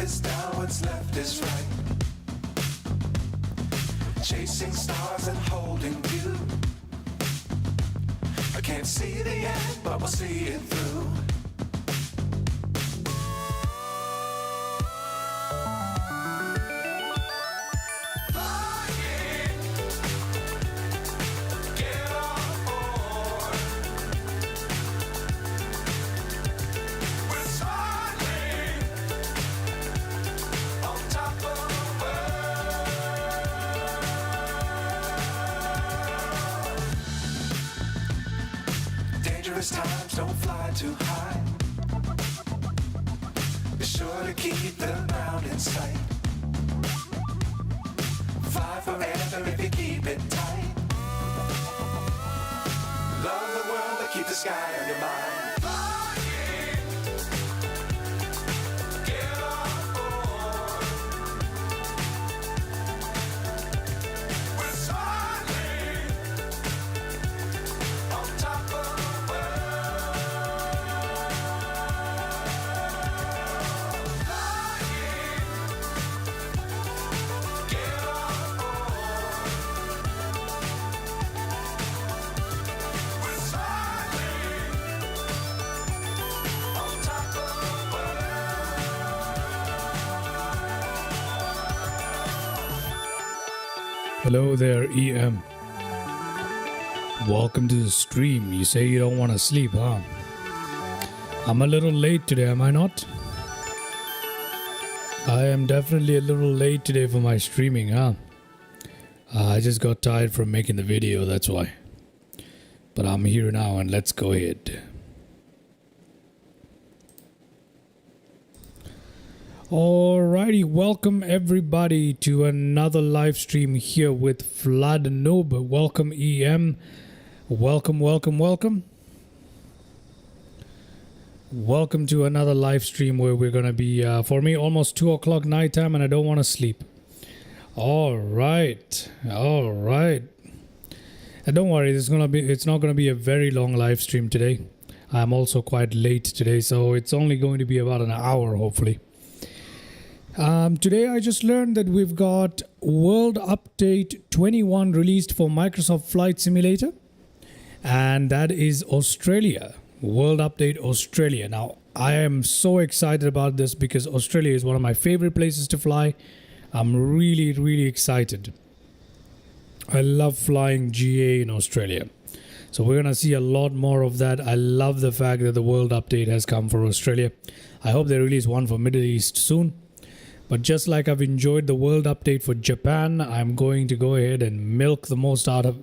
is down, what's left is right. Chasing stars and holding you. I can't see the end, but we'll see it through. Times don't fly too high. Be sure to keep the ground in sight. Fly forever if you keep it tight. Love the world, but keep the sky on your mind. Hello there, EM. Welcome to the stream. You say you don't want to sleep, huh? I'm a little late today, am I not? I am definitely a little late today for my streaming, huh? I just got tired from making the video, that's why. But I'm here now and let's go ahead. Alrighty, welcome everybody to another live stream here with Vlad Noob. Welcome EM. Welcome. Welcome to another live stream where we're gonna be for me almost 2 o'clock night time and I don't want to sleep. Alright. And don't worry, it's not gonna be a very long live stream today. I'm also quite late today, so it's only going to be about an hour hopefully. Today I just learned that we've got World Update 21 released for Microsoft Flight Simulator, and that is Australia. World Update Australia. Now I am so excited about this because Australia is one of my favorite places to fly. I'm really excited. I love flying GA in Australia. So we're gonna see a lot more of that. I love the fact that the World Update has come for Australia. I hope they release one for Middle East soon. But just like I've enjoyed the World Update for Japan, I'm going to go ahead and milk the most out of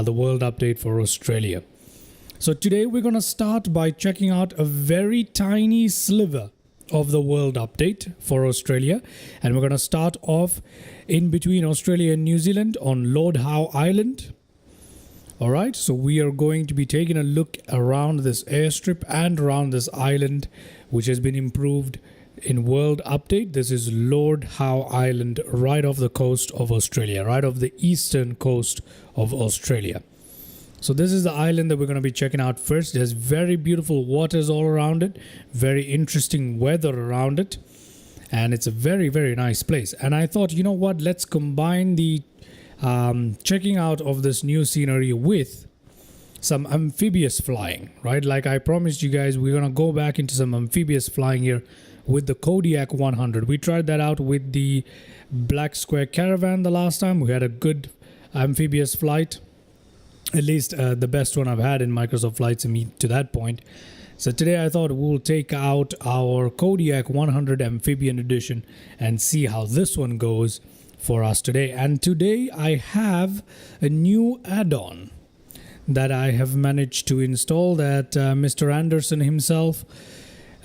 the World Update for Australia. So today we're going to start by checking out a very tiny sliver of the World Update for Australia. And we're going to start off in between Australia and New Zealand on Lord Howe Island. Alright, so we are going to be taking a look around this airstrip and around this island, which has been improved in World Update. This is Lord Howe Island, right off the coast of Australia, right off the eastern coast of Australia. So this is the island that we're going to be checking out first. There's very beautiful waters all around it, very interesting weather around it, and it's a very nice place. And I thought, you know what, let's combine the checking out of this new scenery with some amphibious flying, right? Like I promised you guys, we're going to go back into some amphibious flying here with the Kodiak 100. We tried that out with the Black Square Caravan the last time. We had a good amphibious flight, at least the best one I've had in Microsoft Flight Sim to that point. So today I thought we'll take out our Kodiak 100 Amphibian Edition and see how this one goes for us today. And today I have a new add-on that I have managed to install that Mr. Anderson himself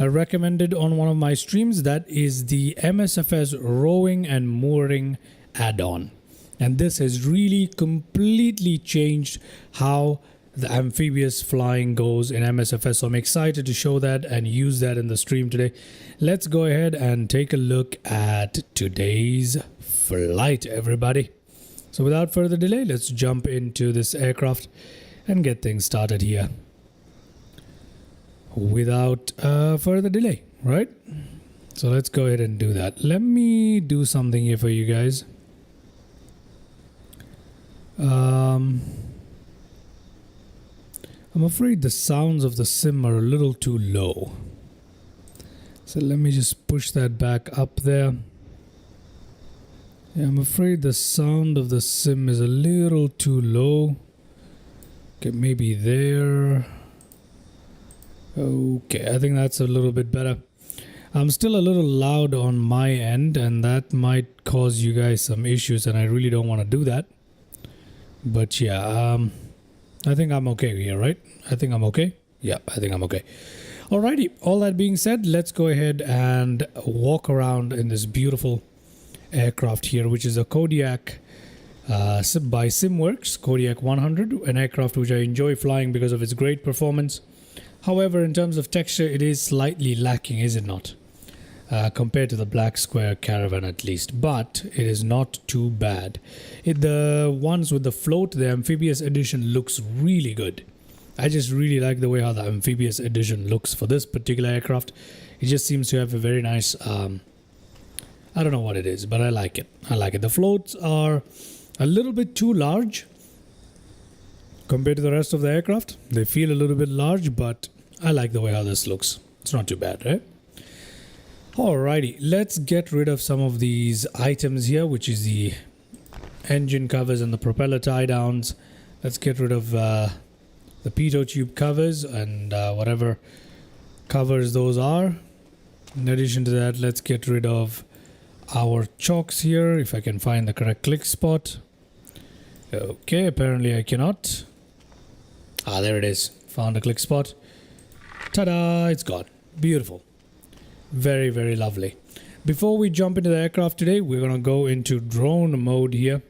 recommended on one of my streams. That is the MSFS rowing and mooring add-on, and this has really completely changed how the amphibious flying goes in MSFS. So I'm excited to show that and use that in the stream today. Let's go ahead and take a look at today's flight, everybody. So without further delay, let's jump into this aircraft and get things started here without further delay, right? So let's go ahead and do that. Let me do something here for you guys. I'm afraid the sounds of the sim are a little too low. So let me just push that back up there. Yeah, I'm afraid the sound of the sim is a little too low. Okay, maybe there. Okay, I think that's a little bit better. I'm still a little loud on my end, and that might cause you guys some issues, and I really don't want to do that. But yeah, I think I'm okay here, right? I think I'm okay. Yeah, I think I'm okay. Alrighty, all that being said, let's go ahead and walk around in this beautiful aircraft here, which is a Kodiak by SimWorks, Kodiak 100, an aircraft which I enjoy flying because of its great performance. However, in terms of texture, it is slightly lacking, is it not? Compared to the Black Square Caravan at least, but it is not too bad. The ones with the float, the Amphibious Edition, looks really good. I just really like the way how the Amphibious Edition looks for this particular aircraft. It just seems to have a very nice, I don't know what it is, but I like it. I like it. The floats are a little bit too large compared to the rest of the aircraft. They feel a little bit large, but I like the way how this looks. It's not too bad, right? Alrighty, let's get rid of some of these items here, which is the engine covers and the propeller tie downs. Let's get rid of the pitot tube covers and whatever covers those are. In addition to that, let's get rid of our chocks here, if I can find the correct click spot. Okay, apparently I cannot. Ah, there it is. Found a click spot. Ta-da! It's gone. Beautiful. Very, very lovely. Before we jump into the aircraft today, we're going to go into drone mode here.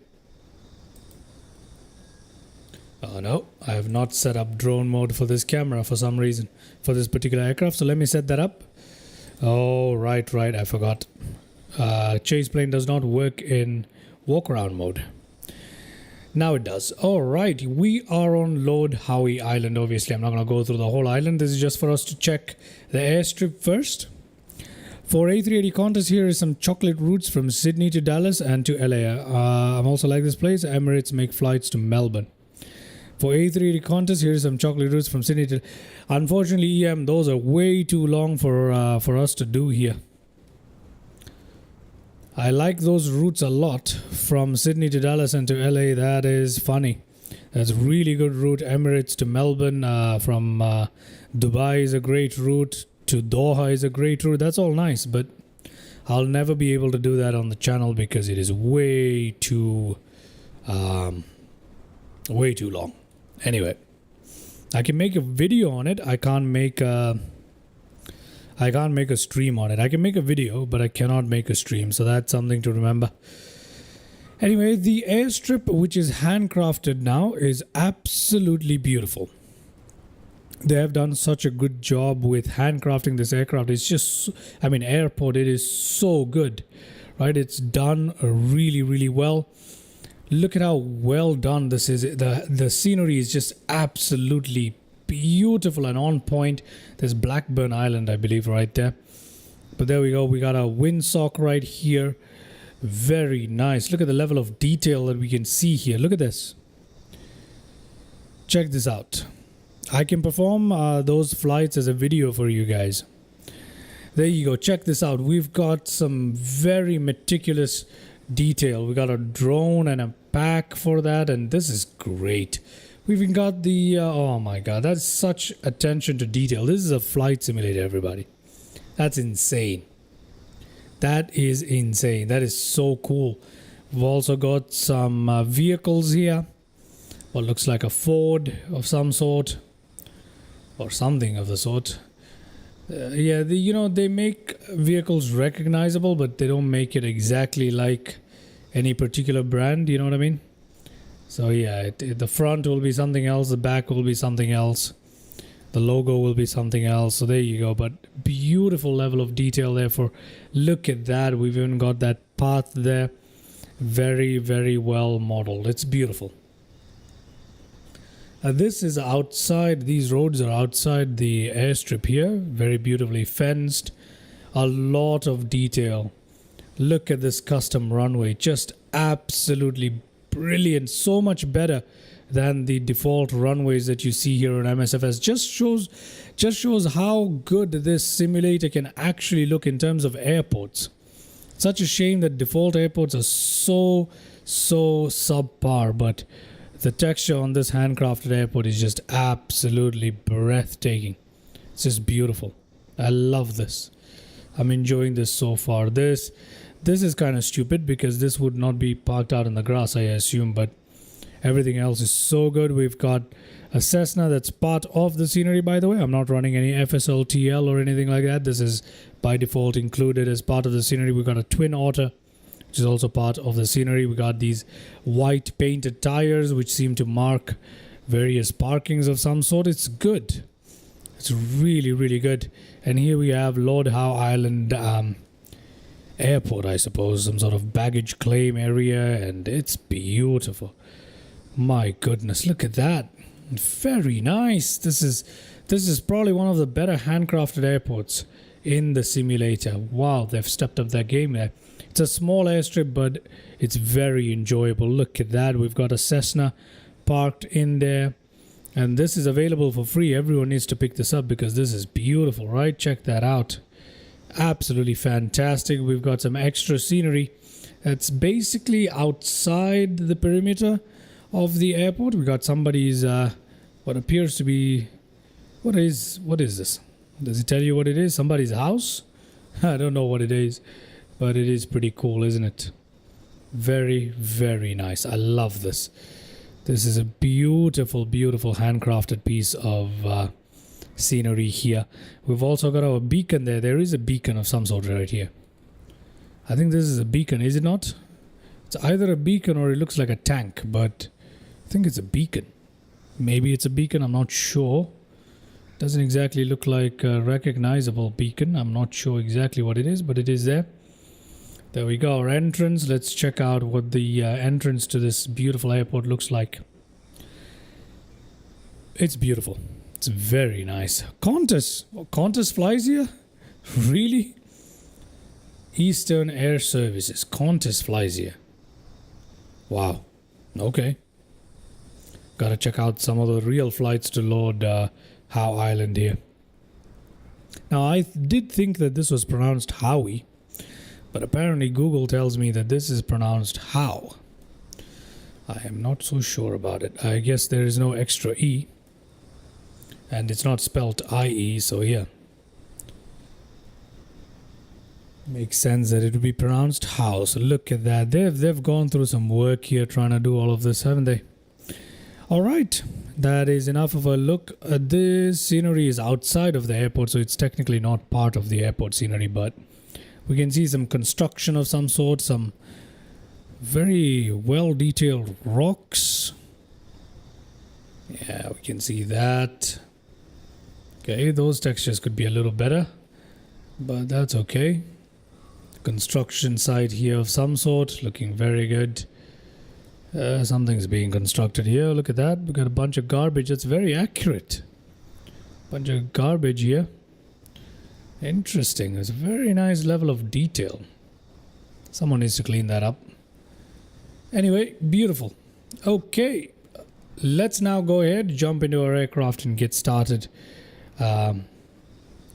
Oh no, I have not set up drone mode for this camera for some reason, for this particular aircraft. So let me set that up. Oh, right, I forgot. Chase plane does not work in walk around mode. Now it does. Alright, we are on load Howe Island. Obviously, I'm not going to go through the whole island. This is just for us to check the airstrip first. For A380 contest, here is some chocolate routes from Sydney to Dallas and to LA. I'm also like this place. Emirates make flights to Melbourne. For A380 contest, here is some chocolate routes from Sydney to... Unfortunately, EM, those are way too long for us to do here. I like those routes a lot from Sydney to Dallas and to LA. That is funny. That's a really good route. Emirates to Melbourne from Dubai is a great route. To Doha is a great route. That's all nice, but I'll never be able to do that on the channel because it is way too long. Anyway, I can make a video on it. I can't make a stream on it. I can make a video, but I cannot make a stream, so that's something to remember. Anyway, the airstrip, which is handcrafted now, is absolutely beautiful. They have done such a good job with handcrafting this aircraft. It's just, I mean, airport, it is so good, right? It's done really, really well. Look at how well done this is. The scenery is just absolutely beautiful and on point. There's Blackburn Island, I believe, right there. But there we go. We got a windsock right here. Very nice. Look at the level of detail that we can see here. Look at this. Check this out. I can perform those flights as a video for you guys. There you go. Check this out. We've got some very meticulous detail. We got a drone and a pack for that, and this is great. We've even got the oh my god, that's such attention to detail. This is a flight simulator, everybody. That's insane. That is insane. That is so cool. We've also got some vehicles here. What looks like a Ford of some sort, or something of the sort. Yeah, they make vehicles recognizable, but they don't make it exactly like any particular brand, you know what I mean? So yeah, the front will be something else, the back will be something else, the logo will be something else. So there you go. But beautiful level of detail there. Look at that. We've even got that path there. Very, very well modeled. It's beautiful. This is outside. These roads are outside the airstrip here. Very beautifully fenced. a lot of detail. Look at this custom runway, just absolutely brilliant, so much better than the default runways that you see here on MSFS. Just shows how good this simulator can actually look in terms of airports. Such a shame that default airports are so subpar, but the texture on this handcrafted airport is just absolutely breathtaking. It's just beautiful. I love this. I'm enjoying this so far. This is kind of stupid because this would not be parked out in the grass, I assume, but everything else is so good. We've got a Cessna that's part of the scenery, by the way. I'm not running any FSLTL or anything like that. This is by default included as part of the scenery. We've got a Twin Otter, which is also part of the scenery. We got these white painted tires, which seem to mark various parkings of some sort. It's good. It's really, really good. And here we have Lord Howe Island airport, I suppose, some sort of baggage claim area, and it's beautiful. My goodness, look at that. Very nice. This is probably one of the better handcrafted airports in the simulator. Wow, they've stepped up their game there. It's a small airstrip, but it's very enjoyable. Look at that. We've got a Cessna parked in there, and this is available for free. Everyone needs to pick this up because this is beautiful, right? Check that out. Absolutely fantastic. We've got some extra scenery that's basically outside the perimeter of the airport. We got somebody's what appears to be what is this? Does it tell you what it is? Somebody's house? I don't know what it is, but it is pretty cool, isn't it? Very, very nice. I love this. This is a beautiful, beautiful handcrafted piece of scenery here. We've also got our beacon there. There is a beacon of some sort right here. I think this is a beacon, is it not? It's either a beacon or it looks like a tank, but I think it's a beacon. Maybe it's a beacon, I'm not sure. Doesn't exactly look like a recognizable beacon. I'm not sure exactly what it is, but it is there. There we go, our entrance. Let's check out what the entrance to this beautiful airport looks like. It's beautiful. It's very nice. Qantas. Oh, Qantas flies here? Really? Eastern Air Services. Qantas flies here. Wow. Okay. Gotta check out some of the real flights to Lord Howe Island here. Now, I did think that this was pronounced Howie, but apparently Google tells me that this is pronounced Howe. I am not so sure about it. I guess there is no extra E. And it's not spelt IE, so yeah. Makes sense that it would be pronounced Howe. So look at that. They've gone through some work here trying to do all of this, haven't they? Alright. That is enough of a look. This scenery is outside of the airport, so it's technically not part of the airport scenery, but we can see some construction of some sort, some very well detailed rocks. Yeah, we can see that. Okay, those textures could be a little better, but that's okay. Construction site here of some sort, looking very good. Something's being constructed here. Look at that. We got a bunch of garbage. That's very accurate. Bunch of garbage here. Interesting. There's a very nice level of detail. Someone needs to clean that up. Anyway, beautiful. Okay, let's now go ahead, jump into our aircraft and get started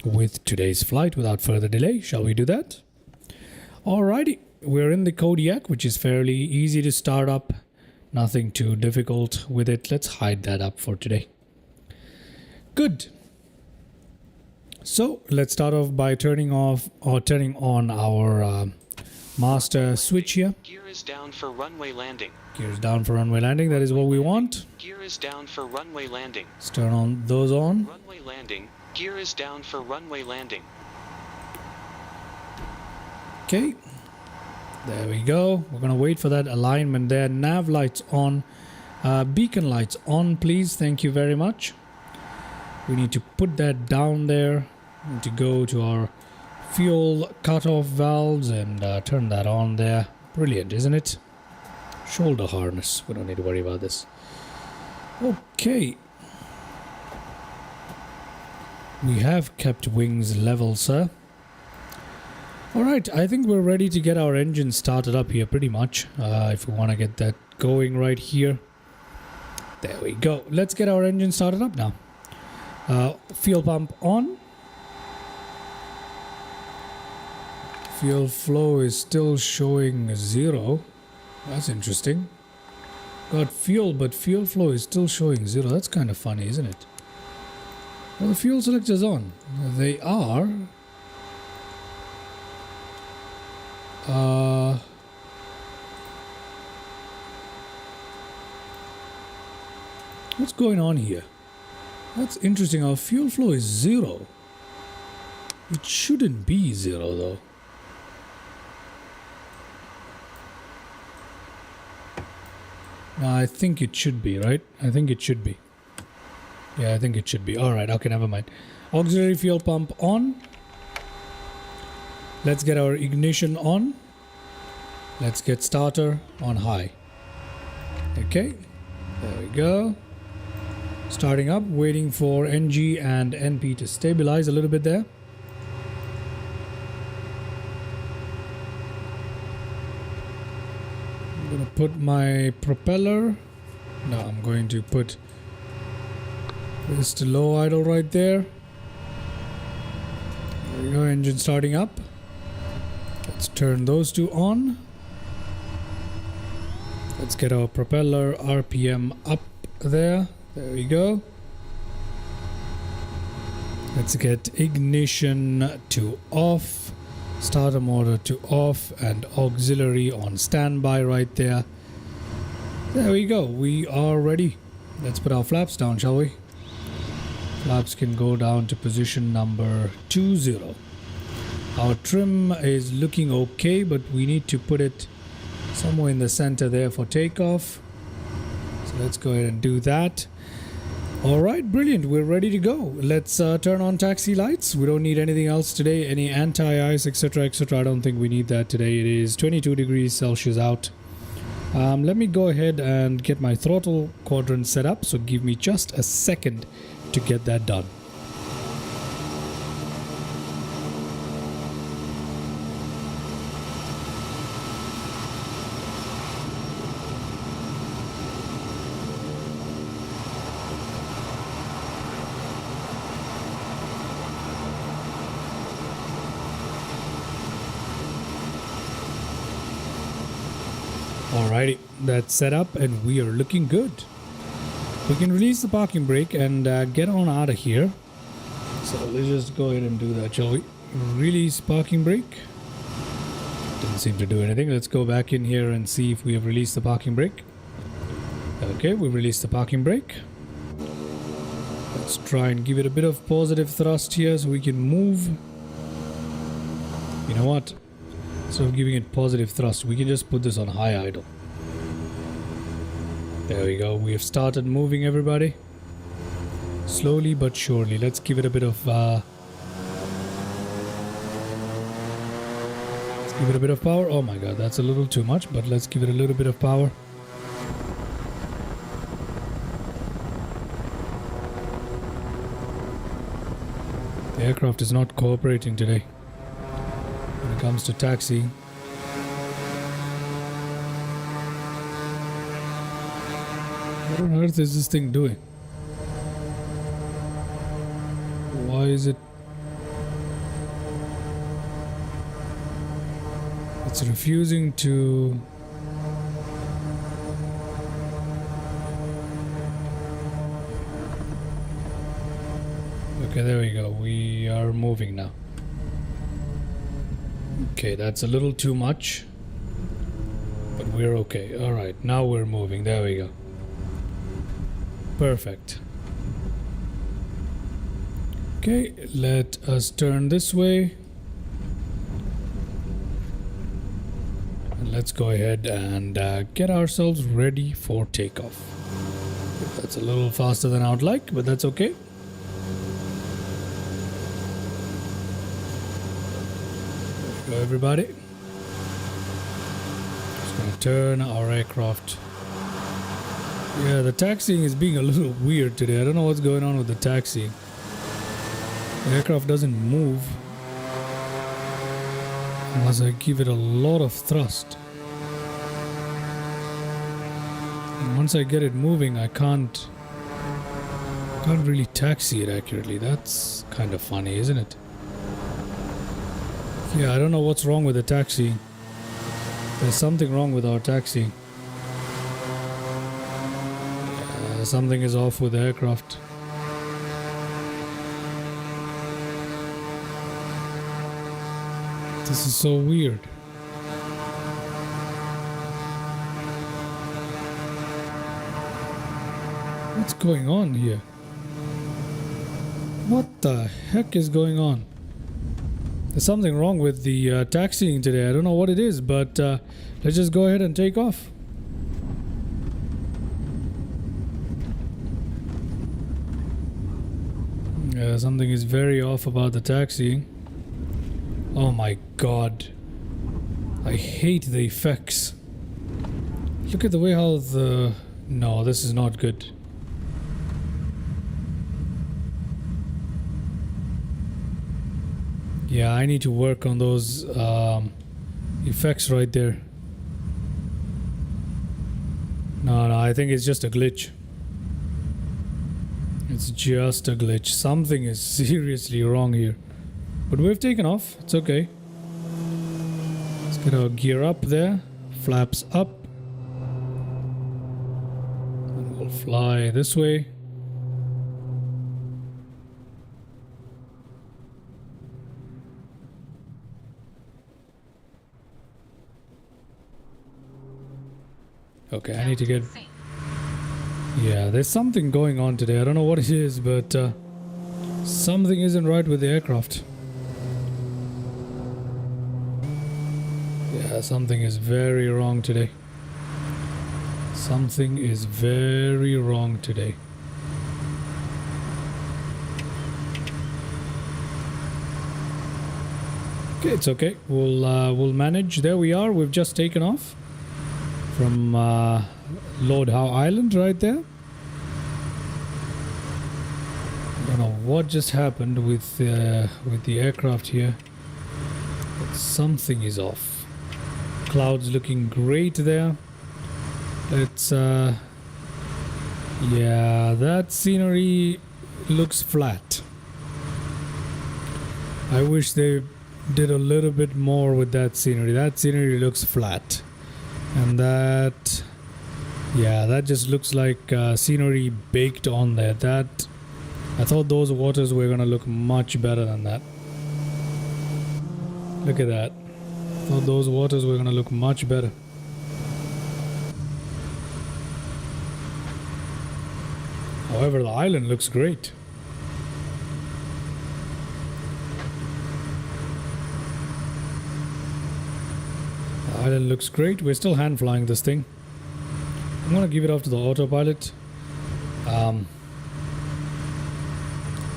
with today's flight without further delay. Shall we do that? Alrighty, we're in the Kodiak, which is fairly easy to start up. Nothing too difficult with it. Let's hide that up for today. Good. So let's start off by turning off or turning on our master switch here. Gear is down for runway landing. Gear is down for runway landing. That is what we want. Gear is down for runway landing. Let's turn on those on. Runway landing. Gear is down for runway landing. Okay. There we go. We're going to wait for that alignment there. Nav lights on. Beacon lights on, please. Thank you very much. We need to put that down there. We need to go to our fuel cutoff valves and turn that on there. Brilliant, isn't it? Shoulder harness. We don't need to worry about this. Okay. We have kept wings level, sir. Alright, I think we're ready to get our engine started up here pretty much. If we want to get that going right here. There we go. Let's get our engine started up now. Fuel pump on. Fuel flow is still showing 0. That's interesting. Got fuel, but fuel flow is still showing 0. That's kind of funny, isn't it? Well, the fuel selector's on. They are. What's going on here? That's interesting. Our fuel flow is 0. It shouldn't be 0 though. No, I think it should be, right? I think it should be. Yeah, I think it should be. Alright, okay, never mind. Auxiliary fuel pump on. Let's get our ignition on. Let's get starter on high. Okay, there we go. Starting up, waiting for NG and NP to stabilize a little bit there. I'm going to put my propeller. No, I'm going to put this to low idle right there. There we go, engine starting up. Let's turn those two on. Let's get our propeller RPM up there. There we go. Let's get ignition to off, starter motor to off, and auxiliary on standby right there. There we go. We are ready. Let's put our flaps down, shall we? Flaps can go down to position number 20. Our trim is looking okay, but we need to put it somewhere in the center there for takeoff. So let's go ahead and do that. Alright, brilliant. We're ready to go. Let's turn on taxi lights. We don't need anything else today. Any anti-ice, etc., etc. I don't think we need that today. It is 22 degrees Celsius out. Let me go ahead and get my throttle quadrant set up. So give me just a second to get that done. Alrighty, that's set up and we are looking good. We can release the parking brake and get on out of here. So let's just go ahead and do that, shall we? Release parking brake. Didn't seem to do anything. Let's go back in here and see if we have released the parking brake. Okay, we released the parking brake. Let's try and give it a bit of positive thrust here so we can move. You know what? So giving it positive thrust, we can just put this on high idle. There we go. We have started moving, everybody. Slowly but surely. Let's give it a bit of power. Oh my god, that's a little too much, but let's give it a little bit of power. The aircraft is not cooperating today when it comes to taxi. What on earth is this thing doing? Why is it? It's refusing to. Okay, there we go. We are moving now. Okay, that's a little too much. But we're okay. Alright, now we're moving. There we go. Perfect. Okay, let us turn this way. And let's go ahead and get ourselves ready for takeoff. That's a little faster than I would like, but that's okay. There we go, everybody. Just gonna turn our aircraft. Yeah, the taxiing is being a little weird today. I don't know what's going on with the taxiing. The aircraft doesn't move. Unless I give it a lot of thrust. And once I get it moving, I can't really taxi it accurately. That's kind of funny, isn't it? Yeah, I don't know what's wrong with the taxi. There's something wrong with our taxi. Something is off with the aircraft. This is so weird. What's going on here? What the heck is going on? There's something wrong with the taxiing today. I don't know what it is, but let's just go ahead and take off. Something is very off about the taxiing. Oh my god. I hate the effects. Look at the way how the... No, this is not good. Yeah, I need to work on those effects right there. No, I think it's just a glitch. It's just a glitch. Something is seriously wrong here. But we've taken off. It's okay. Let's get our gear up there. Flaps up. And we'll fly this way. Okay, I need to get... Yeah, there's something going on today. I don't know what it is, but something isn't right with the aircraft. Yeah, something is very wrong today. Something is very wrong today. Okay, it's okay. We'll manage. There we are. We've just taken off from Lord Howe Island right there. I don't know what just happened with the aircraft here, but something is off. Clouds looking great there. Let's yeah, that scenery looks flat. I wish they did a little bit more with that scenery. That scenery looks flat, and that, yeah, that just looks like scenery baked on there. That, I thought those waters were gonna look much better than that. Look at that. I thought those waters were gonna look much better. However, the island looks great. The island looks great. We're still hand flying this thing. I'm gonna give it off to the autopilot.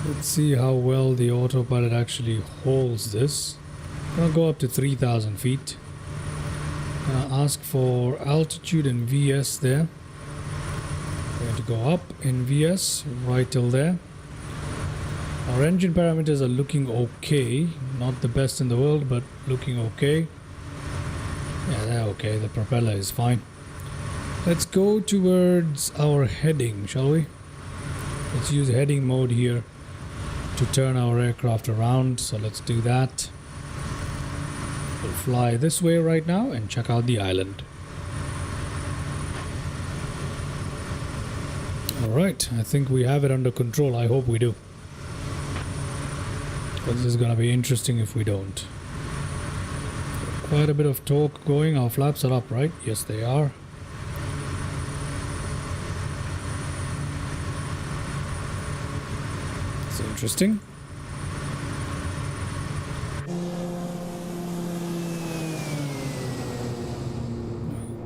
Let's see how well the autopilot actually holds this. I'm gonna go up to 3,000 feet. Gonna ask for altitude and VS there. Going to go up in VS right till there. Our engine parameters are looking okay. Not the best in the world, but looking okay. Yeah, they're okay. The propeller is fine. Let's go towards our heading, shall we? Let's use heading mode here to turn our aircraft around. So let's do that. We'll fly this way right now and check out the island. Alright, I think we have it under control. I hope we do. But this is gonna be interesting if we don't. Quite a bit of torque going. Our flaps are up, right? Yes, they are. It's interesting.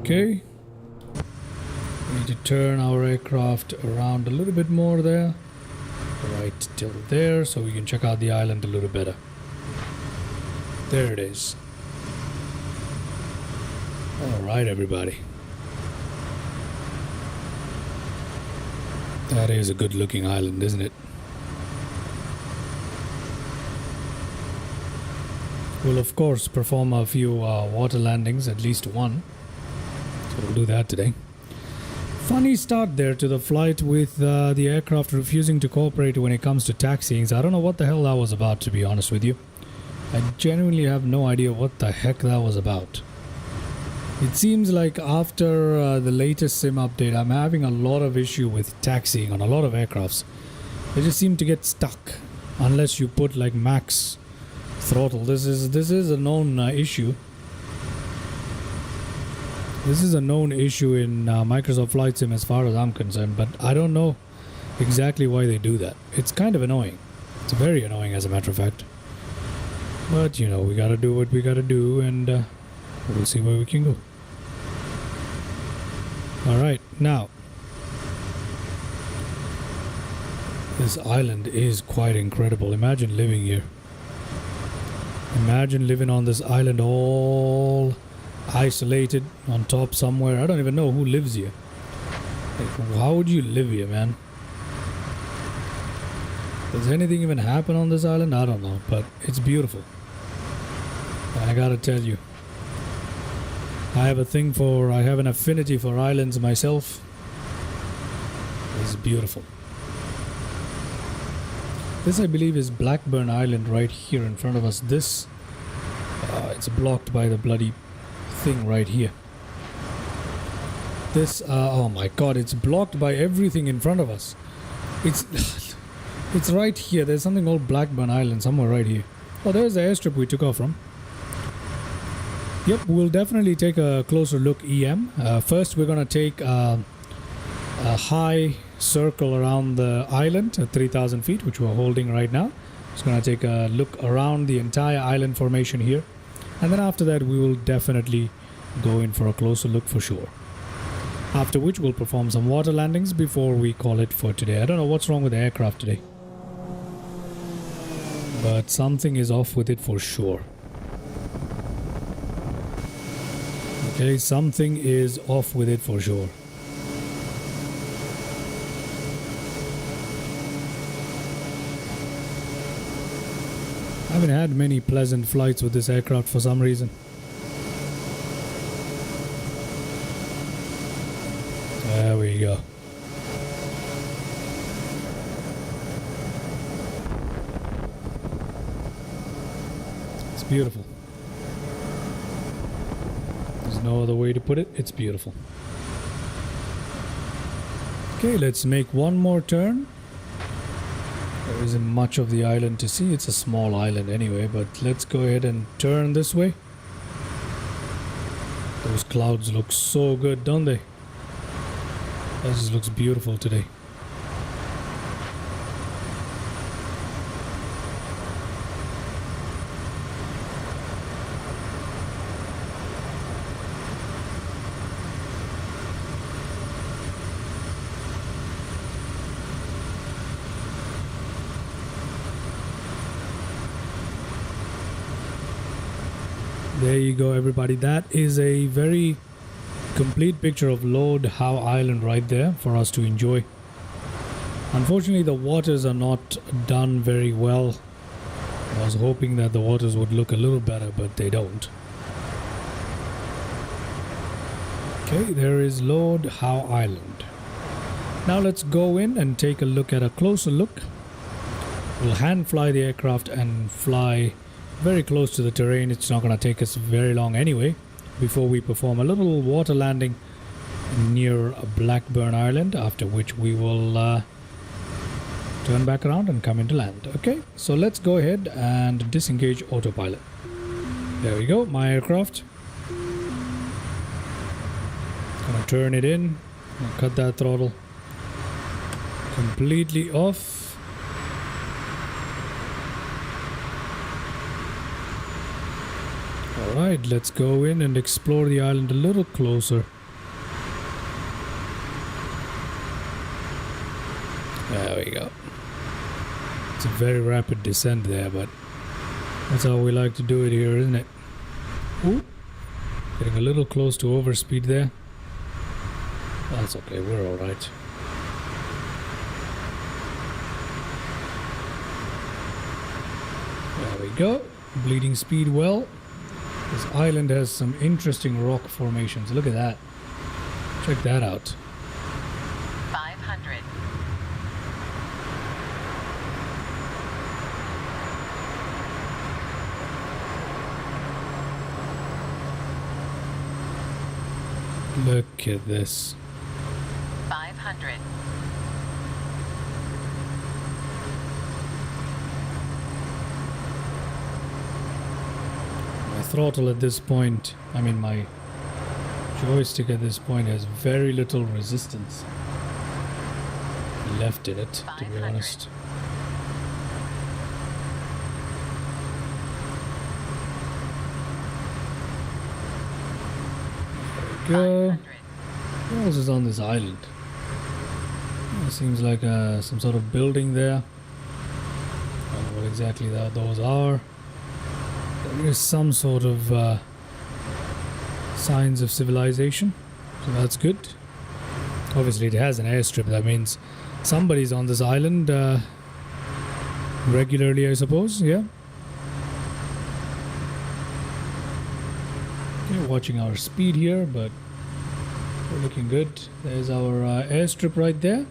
Okay. We need to turn our aircraft around a little bit more there. Right till there, so we can check out the island a little better. There it is. Alright, everybody. That is a good looking island, isn't it? We'll of course perform a few water landings, at least one. So we'll do that today. Funny start there to the flight with the aircraft refusing to cooperate when it comes to taxiing. So I don't know what the hell that was about, to be honest with you. I genuinely have no idea what the heck that was about. It seems like after the latest sim update, I'm having a lot of issue with taxiing on a lot of aircrafts. They just seem to get stuck unless you put like max throttle. This is a known issue. This is a known issue in Microsoft Flight Sim as far as I'm concerned, but I don't know exactly why they do that. It's kind of annoying. It's very annoying, as a matter of fact. But, you know, we gotta do what we gotta do, and we'll see where we can go. Alright, now. This island is quite incredible. Imagine living here. Imagine living on this island all isolated on top somewhere. I don't even know who lives here. Like, how would you live here, man? Does anything even happen on this island? I don't know, but it's beautiful. I gotta tell you, I have an affinity for islands myself. It's beautiful. This, I believe, is Blackburn Island right here in front of us. This, it's blocked by the bloody thing right here. This, oh my god, it's blocked by everything in front of us. It's right here. There's something called Blackburn Island somewhere right here. Oh, there's the airstrip we took off from. Yep, we'll definitely take a closer look, EM. First, we're gonna take a high circle around the island at 3,000 feet, which we're holding right now. Just gonna take a look around the entire island formation here, and then after that we will definitely go in for a closer look for sure. After which we'll perform some water landings before we call it for today. I don't know what's wrong with the aircraft today, but something is off with it for sure. Okay, something is off with it for sure. I haven't had many pleasant flights with this aircraft for some reason. There we go. It's beautiful. There's no other way to put it. It's beautiful. Okay, let's make one more turn. There isn't much of the island to see. It's a small island anyway, but let's go ahead and turn this way. Those clouds look so good, don't they? That just looks beautiful today. There you go, everybody. That is a very complete picture of Lord Howe Island right there for us to enjoy. Unfortunately, the waters are not done very well. I was hoping that the waters would look a little better, but they don't. Okay, there is Lord Howe Island. Now let's go in and take a look at a closer look. We'll hand fly the aircraft and fly very close to the terrain. It's not going to take us very long anyway before we perform a little water landing near Blackburn Island, after which we will turn back around and come into land. Okay, so let's go ahead and disengage autopilot. There we go, my aircraft. Gonna turn it in, cut that throttle completely off. Alright, let's go in and explore the island a little closer. There we go. It's a very rapid descent there, but that's how we like to do it here, isn't it? Ooh, getting a little close to overspeed there. That's okay, we're alright. There we go. Bleeding speed well. This island has some interesting rock formations. Look at that. Check that out. 500. Look at this. 500. My throttle at this point, I mean my joystick at this point has very little resistance left in it, to be 500. honest. There we go. 500. What else is on this island? It seems like some sort of building there. I don't know what exactly those are. There is some sort of signs of civilization, so that's good. Obviously it has an airstrip, that means somebody's on this island regularly, I suppose. Yeah. Okay, watching our speed here, but we're looking good. There's our airstrip right there,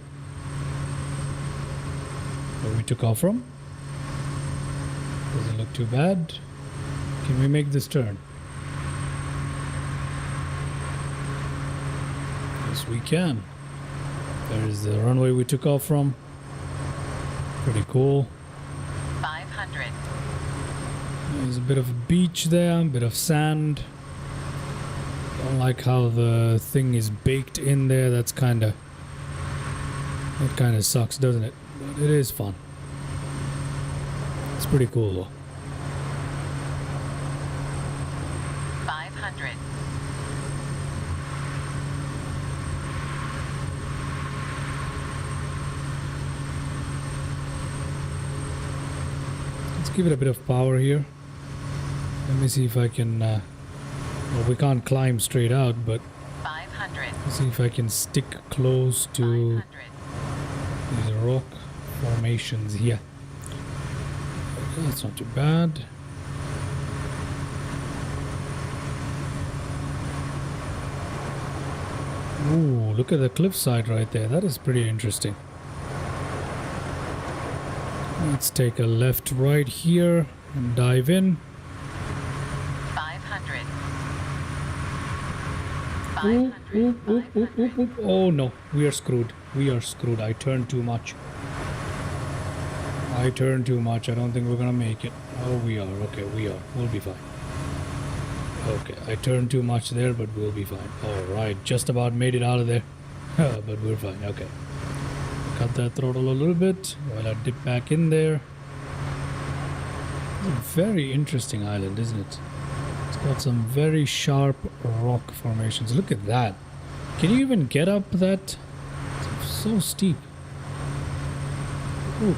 where we took off from. Doesn't look too bad. Can we make this turn? Yes, we can. There's the runway we took off from. Pretty cool. 500. There's a bit of a beach there, a bit of sand. Don't like how the thing is baked in there. That kind of sucks, doesn't it? But it is fun. It's pretty cool though. 500. Let's give it a bit of power here. Let me see if I can well, we can't climb straight out, but 500. let's see if I can stick close to 500. these rock formations here. Okay, that's not too bad. Ooh, look at the cliffside right there. That is pretty interesting. Let's take a left right here and dive in. 500. Oop, 500. oop, oop, oop, oop, oop. Oh no, we are screwed. We are screwed. I turned too much. I turned too much. I don't think we're gonna make it. Oh, we are. Okay, we are. We'll be fine. Okay, I turned too much there, but we'll be fine. Alright, just about made it out of there. But we're fine. Okay. Cut that throttle a little bit while I dip back in there. It's a very interesting island, isn't it? It's got some very sharp rock formations. Look at that. Can you even get up that? It's so steep. Ooh.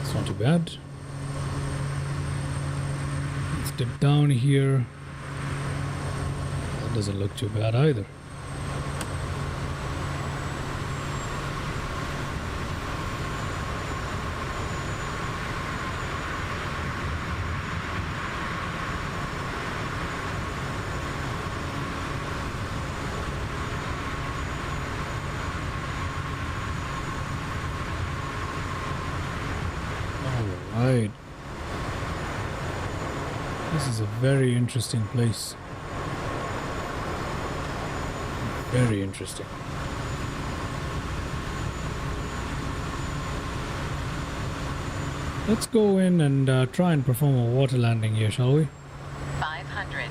It's not too bad. Let's dip down here. That doesn't look too bad either. Alright. This is a very interesting place. Very interesting. Let's go in and try and perform a water landing here, shall we? 500.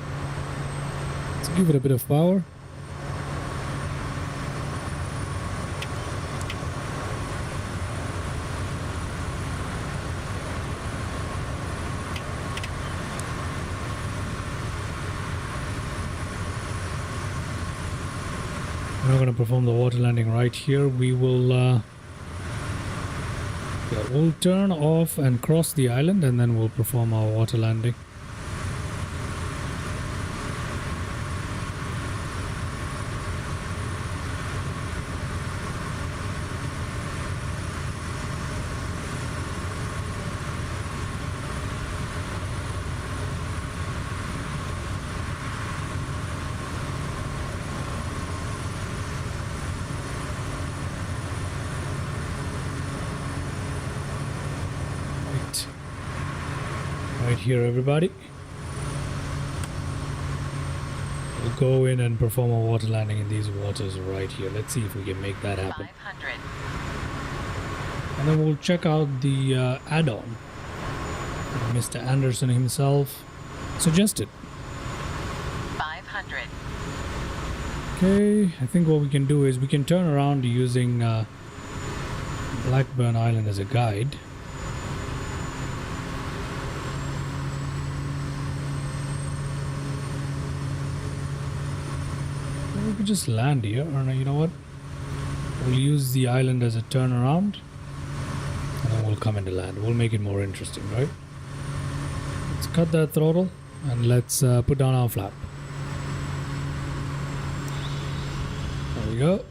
Let's give it a bit of power. We're not going to perform the water landing right here. We will we'll turn off and cross the island, and then we'll perform our water landing. right here, everybody. We'll go in and perform a water landing in these waters right here. Let's see if we can make that happen. 500. And then we'll check out the add-on Mr. Anderson himself suggested. 500. Okay, I think what we can do is we can turn around using Blackburn Island as a guide. Or we could just land here, or no, you know what? We'll use the island as a turnaround, and then we'll come into land. We'll make it more interesting, right? Let's cut that throttle, and let's put down our flap. There we go.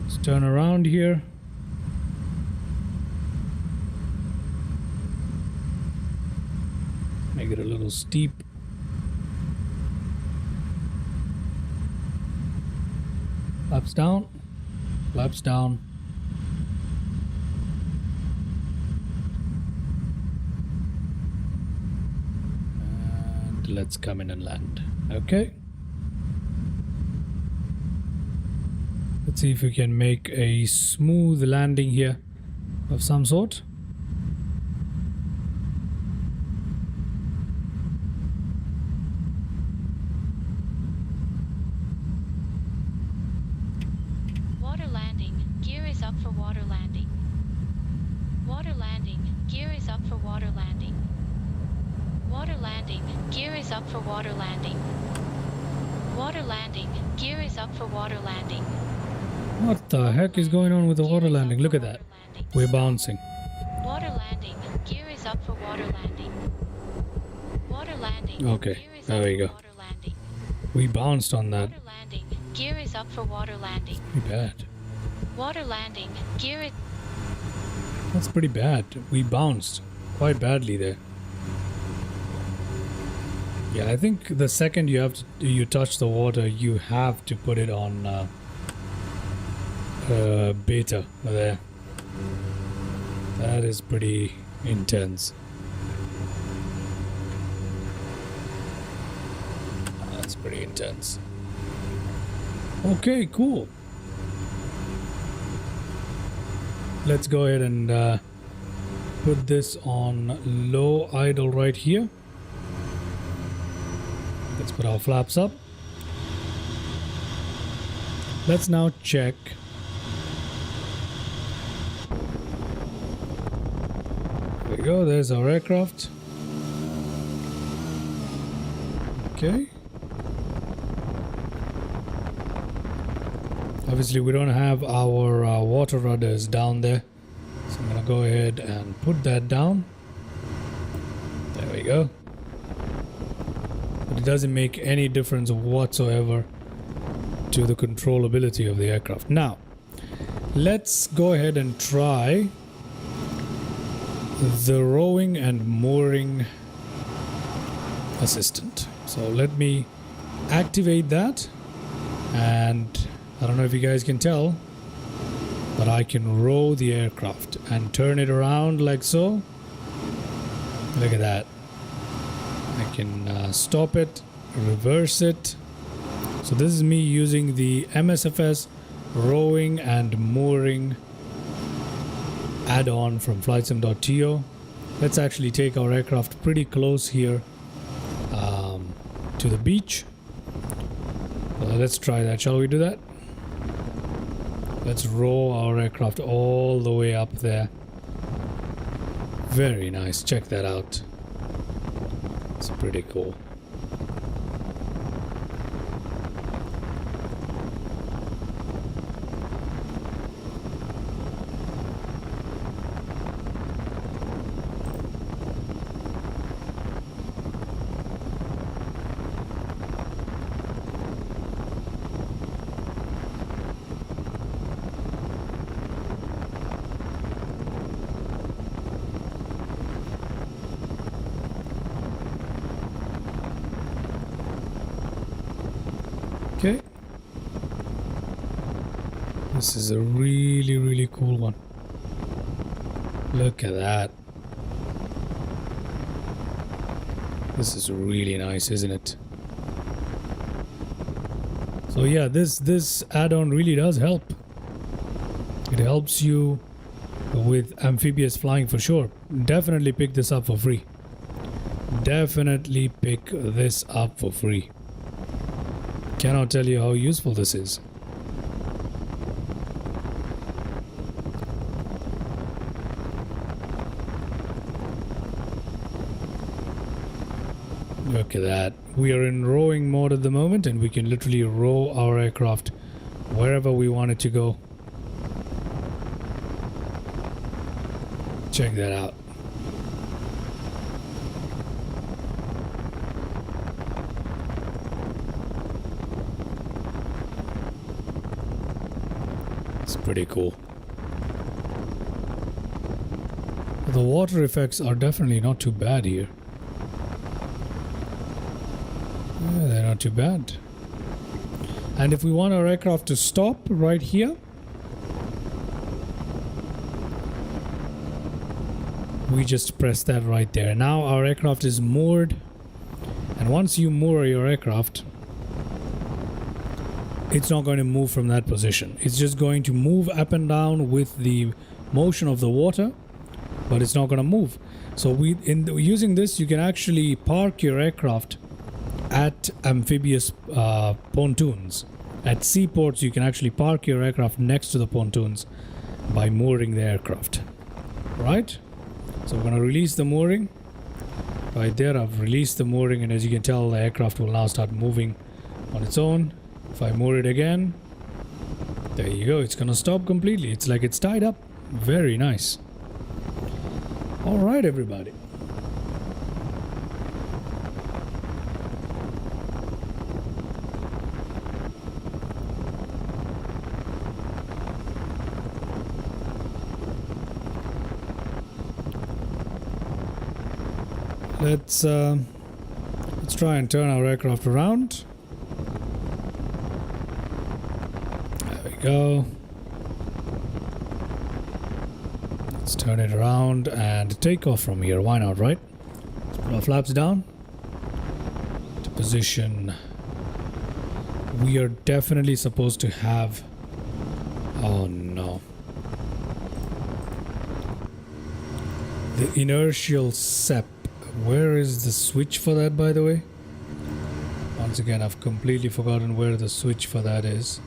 Let's turn around here. Make it a little steep. Flaps down. Flaps down. And let's come in and land. Okay. Let's see if we can make a smooth landing here of some sort. Water landing. Gear is up for water landing. Water landing. Gear is up for water landing. Water landing. Gear is up for water landing. Water landing. Gear is up for water landing. What the heck is going on with the water landing? Look at that. We're bouncing. Water landing. Gear is up for water landing. Water landing. Okay, Gear is there up we for go. water landing. We bounced on that. Water landing. Gear is up for water landing. Pretty bad. Water landing. Gear is That's pretty bad. We bounced quite badly there. Yeah, I think the second you touch the water, you have to put it on beta there. That is pretty intense. That's pretty intense. Okay, cool. Let's go ahead and put this on low idle right here. Let's put our flaps up. Let's now check. There we go, there's our aircraft. Okay. Obviously we don't have our water rudders down there. So I'm gonna go ahead and put that down. There we go. But it doesn't make any difference whatsoever to the controllability of the aircraft. Now, let's go ahead and try the rowing and mooring assistant. So let me activate that, and I don't know if you guys can tell, but I can row the aircraft and turn it around like so. Look at that. I can stop it, reverse it. So this is me using the MSFS rowing and mooring add-on from flightsim.to. Let's actually take our aircraft pretty close here to the beach. Let's try that. Shall we do that? Let's row our aircraft all the way up there. Very nice. Check that out. It's pretty cool. Okay. This is a really, really cool one. Look at that. This is really nice, isn't it? So yeah, this add-on really does help. It helps you with amphibious flying for sure. Definitely pick this up for free. Definitely pick this up for free. Cannot tell you how useful this is. Look at that. We are in rowing mode at the moment, and we can literally row our aircraft wherever we want it to go. Check that out. It's pretty cool. The water effects are definitely not too bad here. Yeah, they're not too bad. And if we want our aircraft to stop right here, we just press that right there. Now our aircraft is moored, and once you moor your aircraft, it's not going to move from that position. It's just going to move up and down with the motion of the water, but it's not going to move. So using this, you can actually park your aircraft at amphibious pontoons. At seaports, you can actually park your aircraft next to the pontoons by mooring the aircraft. Right? So we're going to release the mooring. Right there, I've released the mooring, and as you can tell, the aircraft will now start moving on its own. If I moor it again, there you go, it's going to stop completely. It's like it's tied up. Very nice. All right, everybody. Let's try and turn our aircraft around. There we go. Let's turn it around and take off from here. Why not, right? Let's put our flaps down to position. We are definitely supposed to have... Oh no. The inertial SEP. Where is the switch for that, by the way? Once again, I've completely forgotten where the switch for that is.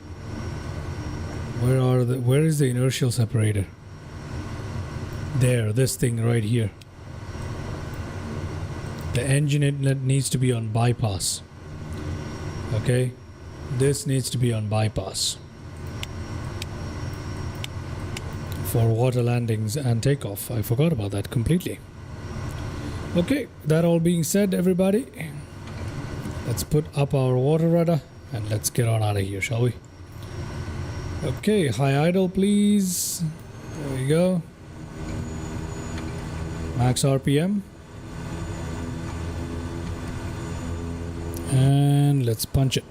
Where is the inertial separator? There, this thing right here. The engine inlet needs to be on bypass. Okay? This needs to be on bypass. For water landings and takeoff. I forgot about that completely. Okay, that all being said, everybody, let's put up our water rudder and let's get on out of here, shall we? Okay, high idle, please. There we go. Max RPM. And let's punch it.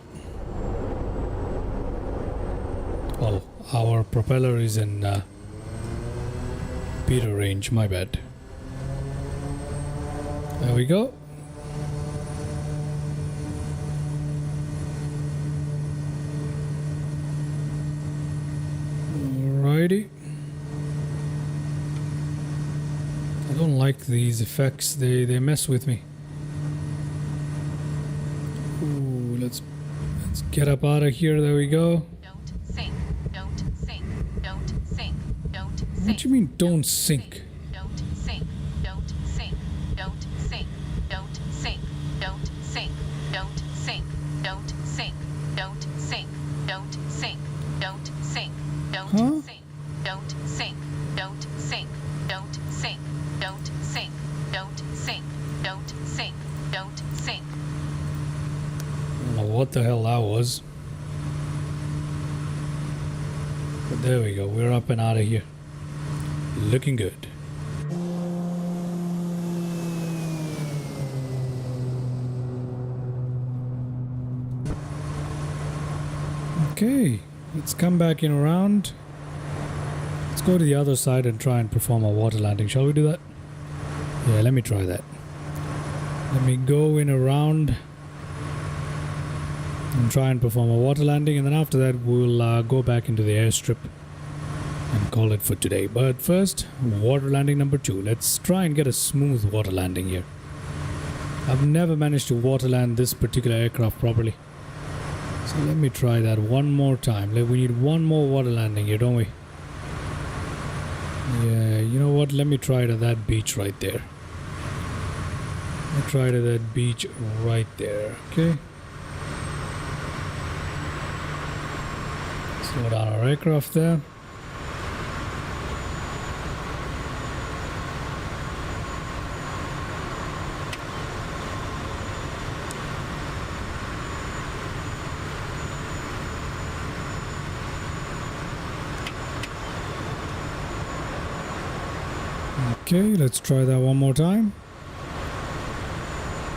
Oh, our propeller is in Peter range, my bad. There we go. Alrighty. I don't like these effects. They mess with me. Ooh, let's get up out of here. There we go. Don't sink. Don't sink. Don't sink. Don't sink. What do you mean don't sink? Don't sink. Don't sink. Don't sink. Don't sink. Don't sink. Don't sink. Don't sink. Don't sink. Don't sink. Don't sink. Don't Huh? sink. Don't sink. Don't sink. Don't sink. Don't sink. Don't sink. Don't sink. Don't sink. I don't know what the hell that was. But there we go. We're up and out of here. Looking good. Okay. Let's come back in around. Let's go to the other side and try and perform a water landing. Shall we do that? Yeah, let me try that. Let me go in around and try and perform a water landing, and then after that we'll go back into the airstrip and call it for today. But first, water landing number 2. Let's try and get a smooth water landing here. I've never managed to water land this particular aircraft properly. So let me try that one more time. We need one more water landing here, don't we? Yeah, you know what? Let me try it at that beach right there. Let me try it at that beach right there. Okay. Slow down our aircraft there. Okay, let's try that one more time.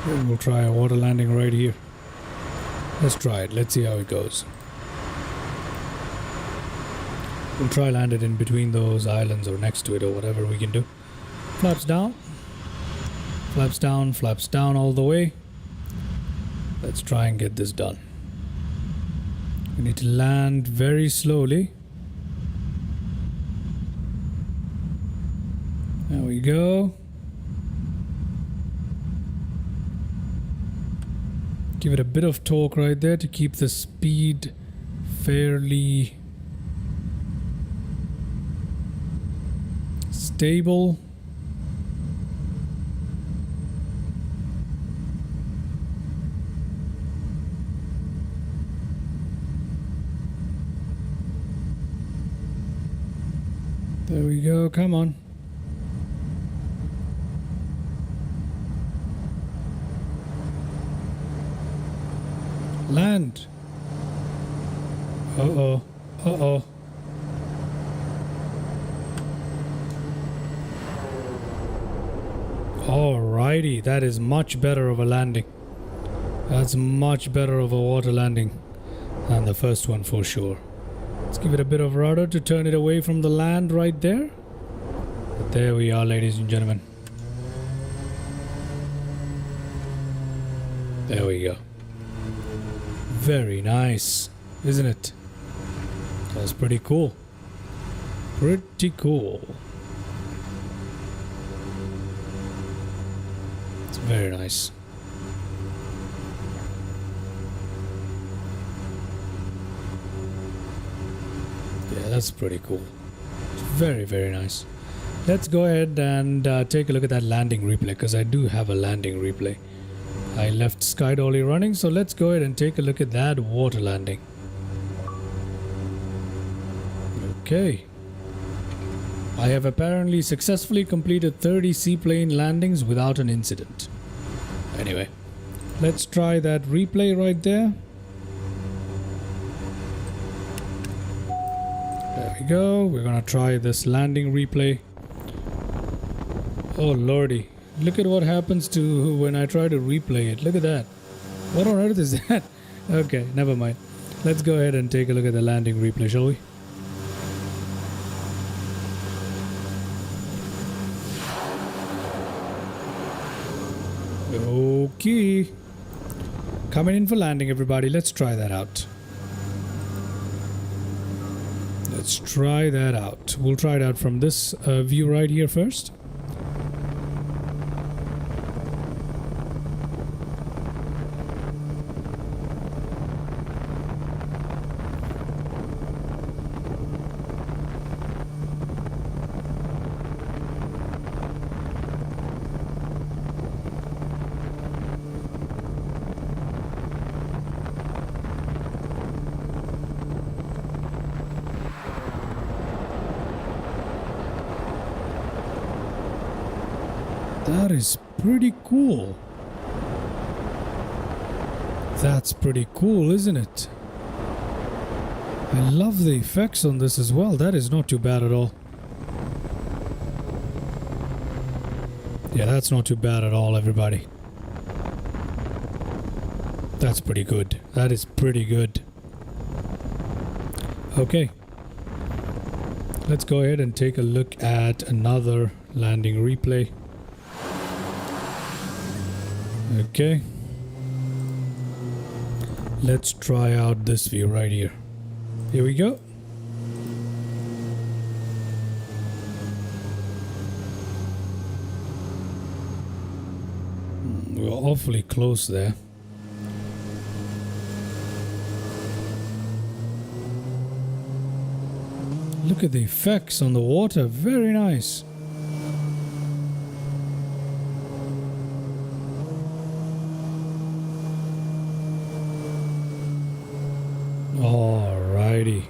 And we'll try a water landing right here. Let's try it. Let's see how it goes. We'll try land it in between those islands or next to it or whatever we can do. Flaps down. Flaps down all the way. Let's try and get this done. We need to land very slowly. There we go. Give it a bit of torque right there to keep the speed fairly stable. There we go, come on. Land. Uh-oh. Uh-oh. Alrighty, that is much better of a landing. That's much better of a water landing than the first one for sure. Let's give it a bit of rudder to turn it away from the land right there. But there we are, ladies and gentlemen. There we go. Very nice, isn't it? That's pretty cool. Pretty cool. It's very nice. Yeah, that's pretty cool. It's very, very nice. Let's go ahead and take a look at that landing replay, because I do have a landing replay. I left Sky Dolly running, so let's go ahead and take a look at that water landing. Okay. I have apparently successfully completed 30 seaplane landings without an incident. Anyway, let's try that replay right there. There we go. We're gonna try this landing replay. Oh lordy. Look at what happens to when I try to replay it. Look at that. What on earth is that? Okay, never mind. Let's go ahead and take a look at the landing replay, shall we? Okay. Coming in for landing, everybody. Let's try that out. Let's try that out. We'll try it out from this view right here first. That is pretty cool. That's pretty cool, isn't it? I love the effects on this as well. That is not too bad at all. Yeah, that's not too bad at all, everybody. That's pretty good. That is pretty good. Okay. Let's go ahead and take a look at another landing replay. Okay. Let's try out this view right here. Here we go. We're awfully close there. Look at the effects on the water. Very nice. Alrighty.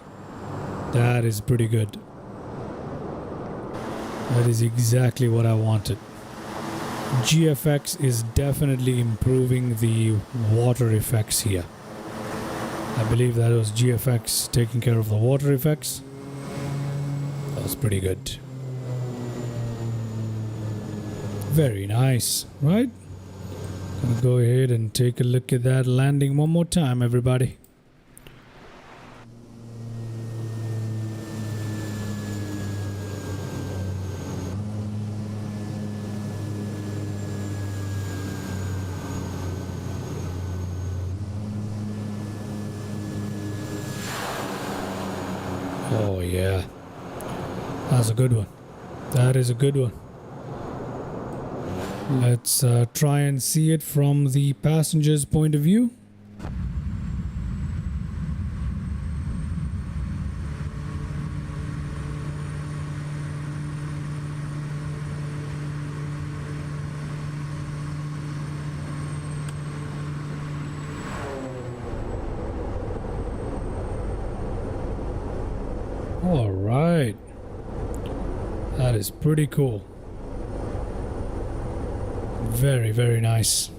That is pretty good. That is exactly what I wanted. GFX is definitely improving the water effects here. I believe that was GFX taking care of the water effects. That was pretty good. Very nice, right? Gonna go ahead and take a look at that landing one more time, everybody. Oh yeah, that's a good one. That is a good one. Let's try and see it from the passenger's point of view. All right, that is pretty cool. Very, very nice.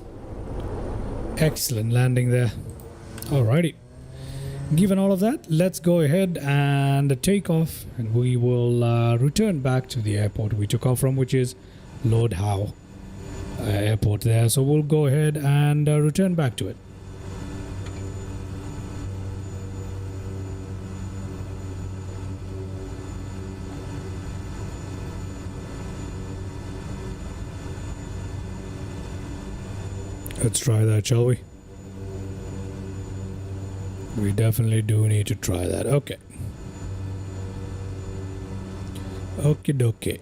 Excellent landing there. Alrighty. Given all of that, let's go ahead and take off, and we will return back to the airport we took off from, which is Lord Howe Airport there. So we'll go ahead and return back to it. Let's try that, shall we? We definitely do need to try that. Okay. Okie dokie.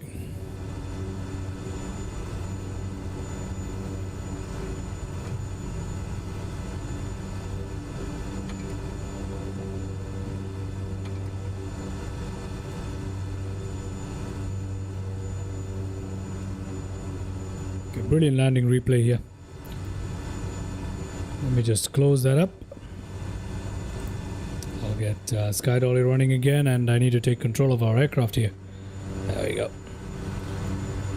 Okay, brilliant landing replay here. Let me just close that up. I'll get Sky Dolly running again, and I need to take control of our aircraft here. There we go.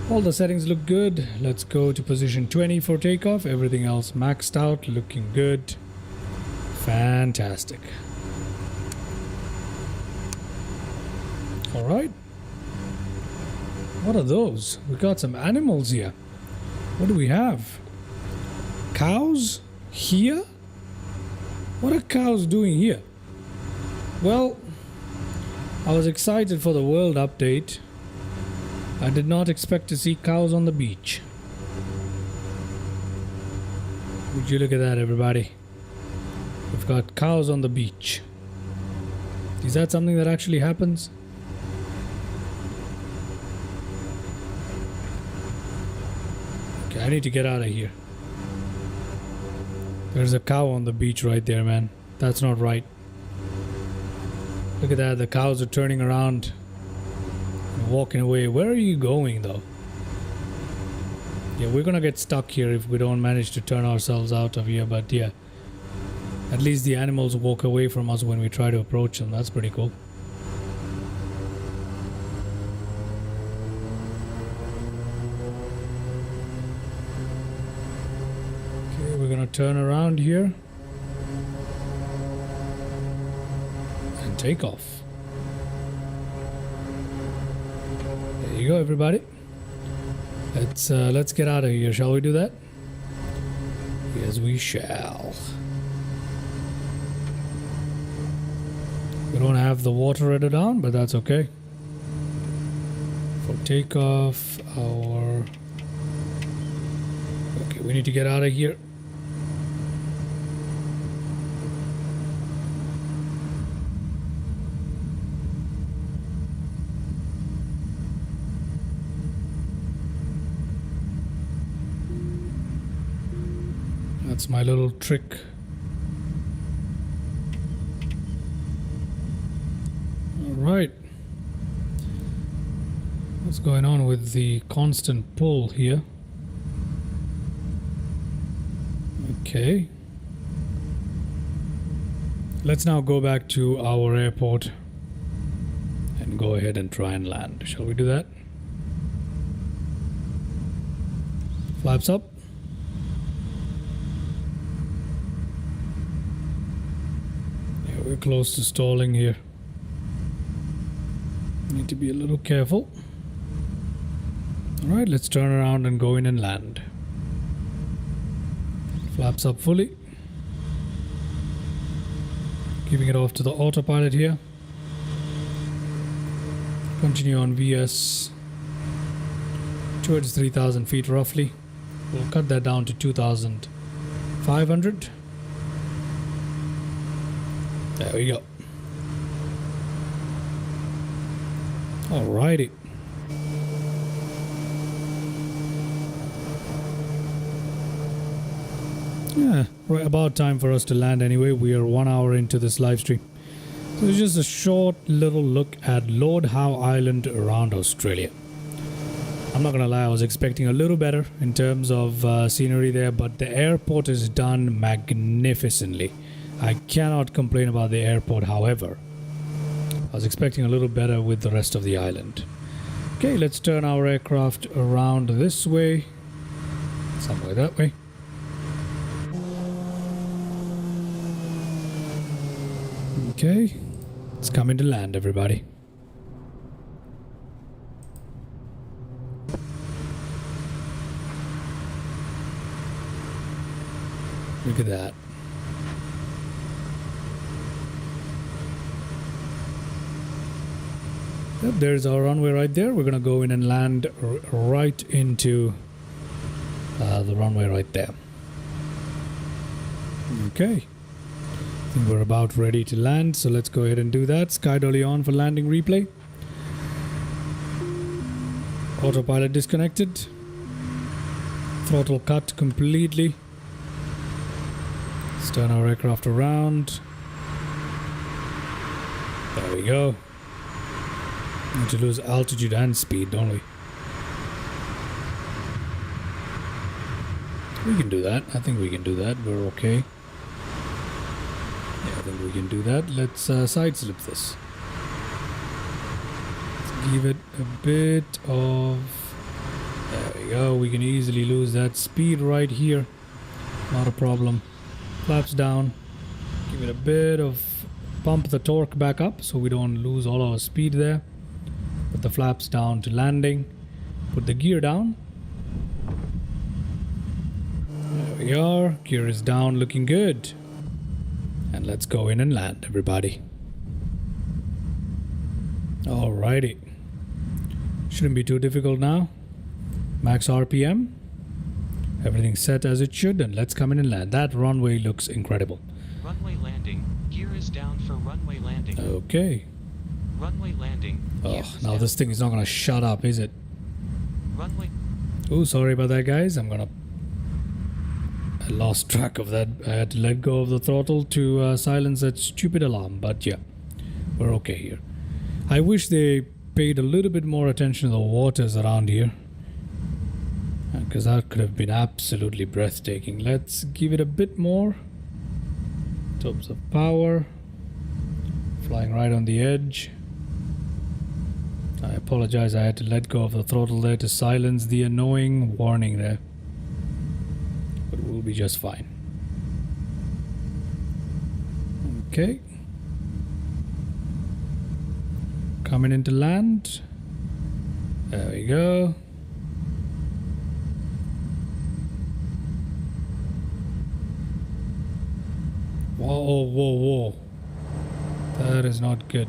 All the settings look good. Let's go to position 20 for takeoff. Everything else maxed out, looking good. Fantastic. All right. What are those? We got some animals here. What do we have? Cows? Here? What are cows doing here? Well, I was excited for the world update. I did not expect to see cows on the beach. Would you look at that, everybody? We've got cows on the beach. Is that something that actually happens? Okay, I need to get out of here. There's a cow on the beach right there, man. That's not right. Look at that. The cows are turning around and walking away. Where are you going, though? Yeah, we're gonna get stuck here if we don't manage to turn ourselves out of here. But yeah, at least the animals walk away from us when we try to approach them. That's pretty cool. Turn around here and take off. There you go, everybody. Let's get out of here. Shall we do that? Yes, we shall. We don't have the water rudder down, but that's okay. For takeoff, our... Okay, we need to get out of here. That's my little trick. Right. What's going on with the constant pull here? Okay. Let's now go back to our airport and go ahead and try and land. Shall we do that? Flaps up. Yeah, we're close to stalling here. Need to be a little careful. Alright, let's turn around and go in and land. Flaps up fully. Giving it off to the autopilot here. Continue on VS towards 3,000 feet roughly. We'll cut that down to 2,500. There we go. Alrighty. Yeah, right about time for us to land anyway. We are 1 hour into this live stream. So it's just a short little look at Lord Howe Island around Australia. I'm not gonna lie, I was expecting a little better in terms of scenery there, but the airport is done magnificently. I cannot complain about the airport, however. I was expecting a little better with the rest of the island. Okay, let's turn our aircraft around this way. Somewhere that way. Okay, it's coming to land, everybody. Look at that. Yep, there's our runway right there. We're gonna go in and land right into the runway right there. Okay. I think we're about ready to land, so let's go ahead and do that. Sky dolly on for landing replay. Autopilot disconnected. Throttle cut completely. Let's turn our aircraft around. There we go. Need to lose altitude and speed, don't we? We can do that. I think we can do that. We're okay. Yeah, I think we can do that. Let's side slip this. Let's give it a bit of... There we go. We can easily lose that speed right here. Not a problem. Flaps down. Give it a bit of... Pump the torque back up so we don't lose all our speed there. Put the flaps down to landing. Put the gear down. There we are. Gear is down, looking good. And let's go in and land, everybody. Alrighty. Shouldn't be too difficult now. Max RPM. Everything's set as it should, and let's come in and land. That runway looks incredible. Runway landing. Gear is down for runway landing. Okay. Runway landing. Oh, now this thing is not gonna shut up, is it? Runway. Oh, sorry about that, guys. I lost track of that. I had to let go of the throttle to silence that stupid alarm, but yeah, we're okay here. I wish they paid a little bit more attention to the waters around here, because that could have been absolutely breathtaking. Let's give it a bit more in terms of power. Flying right on the edge. I apologize, I had to let go of the throttle there to silence the annoying warning there. But we'll be just fine. Okay. Coming into land. There we go. Whoa, whoa, whoa. That is not good.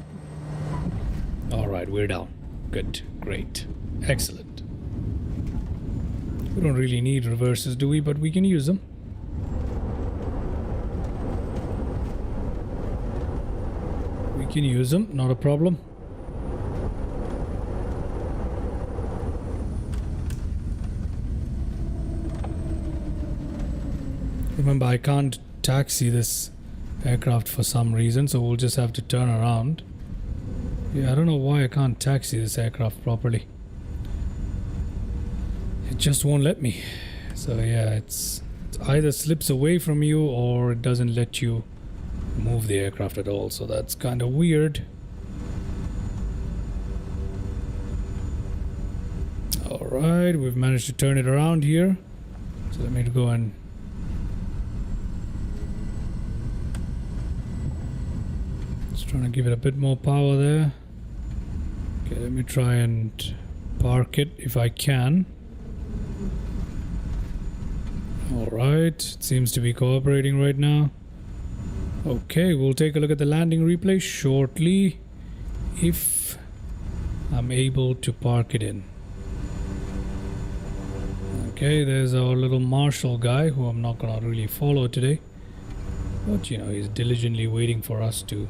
Alright, we're down. Good. Great. Excellent. We don't really need reverses, do we? But we can use them. We can use them, not a problem. Remember, I can't taxi this aircraft for some reason, so we'll just have to turn around. Yeah, I don't know why I can't taxi this aircraft properly. It just won't let me. So yeah, it either slips away from you or it doesn't let you move the aircraft at all. So that's kind of weird. Alright, we've managed to turn it around here. So let me go and trying to give it a bit more power there. Okay, let me try and park it if I can. Alright, it seems to be cooperating right now. Okay, we'll take a look at the landing replay shortly if I'm able to park it in. Okay, there's our little marshal guy who I'm not gonna really follow today. But you know, he's diligently waiting for us to.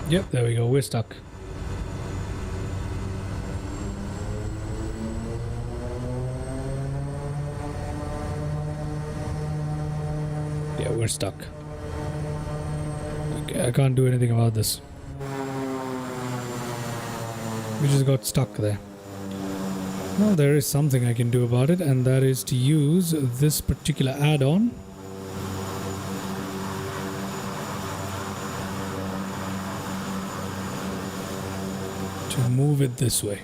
Yep, there we go, we're stuck. Yeah, we're stuck. Okay, I can't do anything about this. We just got stuck there. Now there is something I can do about it, and that is to use this particular add-on. To move it this way.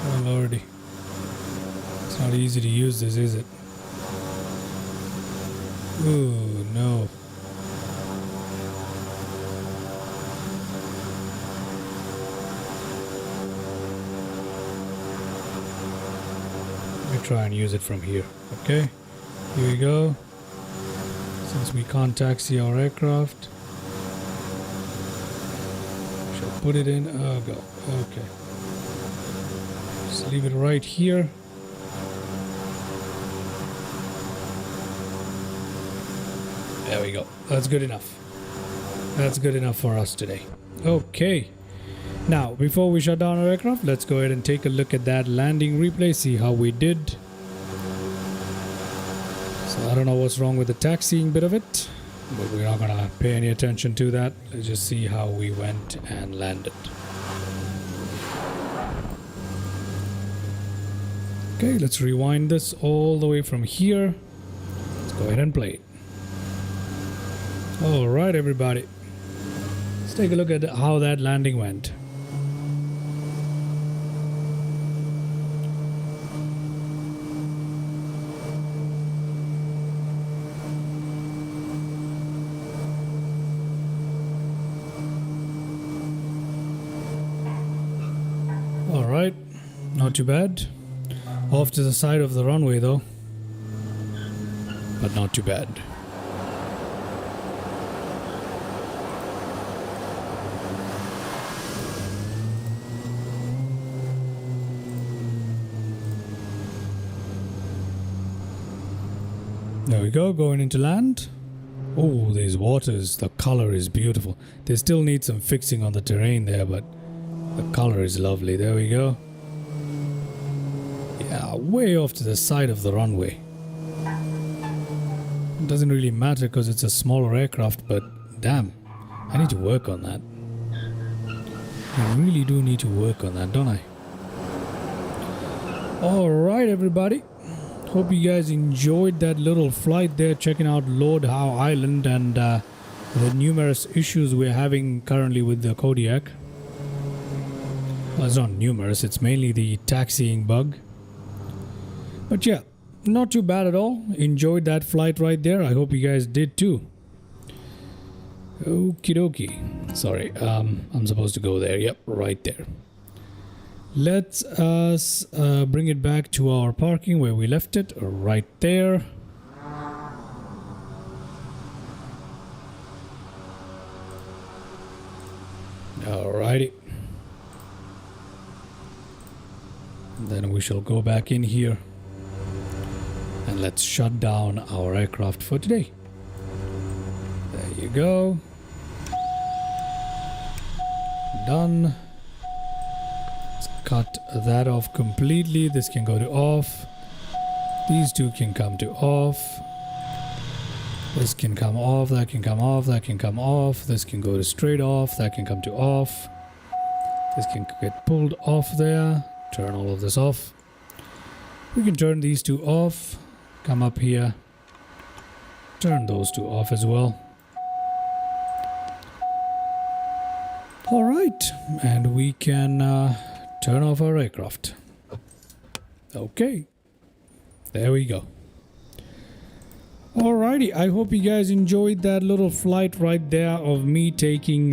Oh lordy. It's not easy to use this, is it? Ooh, no. Let me try and use it from here. Okay, here we go. Since we can't taxi our aircraft, shall put it in. Oh, go. Okay. Just leave it right here. There we go. That's good enough. That's good enough for us today. Okay. Now, before we shut down our aircraft, let's go ahead and take a look at that landing replay, see how we did. I don't know what's wrong with the taxiing bit of it, but we're not gonna pay any attention to that. Let's just see how we went and landed. Okay, let's rewind this all the way from here. Let's go ahead and play it. Alright everybody, let's take a look at how that landing went. Alright, not too bad. Off to the side of the runway though, but not too bad. There we go, going into land. Oh, these waters, the color is beautiful. They still need some fixing on the terrain there, but the color is lovely. There we go. Yeah, way off to the side of the runway. It doesn't really matter because it's a smaller aircraft, but damn, I need to work on that. I really do need to work on that, don't I? Alright everybody, hope you guys enjoyed that little flight there, checking out Lord Howe Island and the numerous issues we're having currently with the Kodiak. Well, it's not numerous, it's mainly the taxiing bug. But yeah, not too bad at all. Enjoyed that flight right there. I hope you guys did too. Okie dokie. Sorry, I'm supposed to go there. Yep, right there. Let's us bring it back to our parking where we left it, right there. Alrighty. Then we shall go back in here and let's shut down our aircraft for today. There you go. Done. Let's cut that off completely. This can go to off. These two can come to off. This can come off, that can come off, that can come off. This can go to straight off, that can come to off. This can get pulled off there. Turn all of this off. We can turn these two off. Come up here. Turn those two off as well. Alright, and we can turn off our aircraft. Okay, there we go. Alrighty, I hope you guys enjoyed that little flight right there of me taking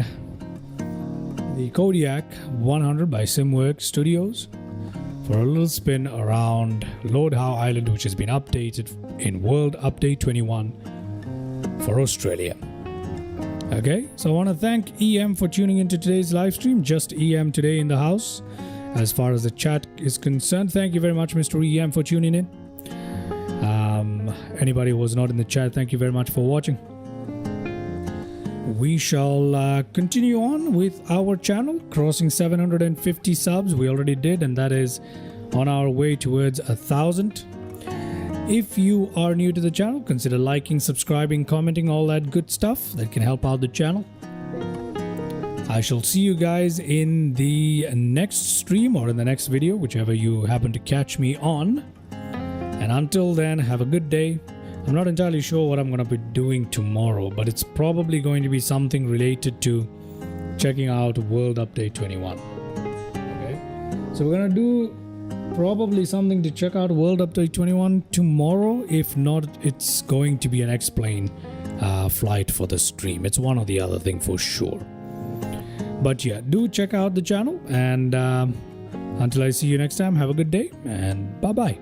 the Kodiak 100 by SimWorks Studios for a little spin around Lord Howe Island, which has been updated in World Update 21 for Australia. Okay, so I want to thank EM for tuning into today's live stream. Just EM today in the house. As far as the chat is concerned, thank you very much, Mr. EM, for tuning in. Anybody who was not in the chat, thank you very much for watching. We shall continue on with our channel, crossing 750 subs. We already did, and that is on our way towards 1,000. If you are new to the channel, consider liking, subscribing, commenting, all that good stuff that can help out the channel. I shall see you guys in the next stream or in the next video, whichever you happen to catch me on. And until then, have a good day. I'm not entirely sure what I'm going to be doing tomorrow, but it's probably going to be something related to checking out World Update 21. Okay, so we're going to do probably something to check out World Update 21 tomorrow. If not, it's going to be an X-Plane flight for the stream. It's one or the other thing for sure. But yeah, do check out the channel, and until I see you next time, have a good day and bye-bye.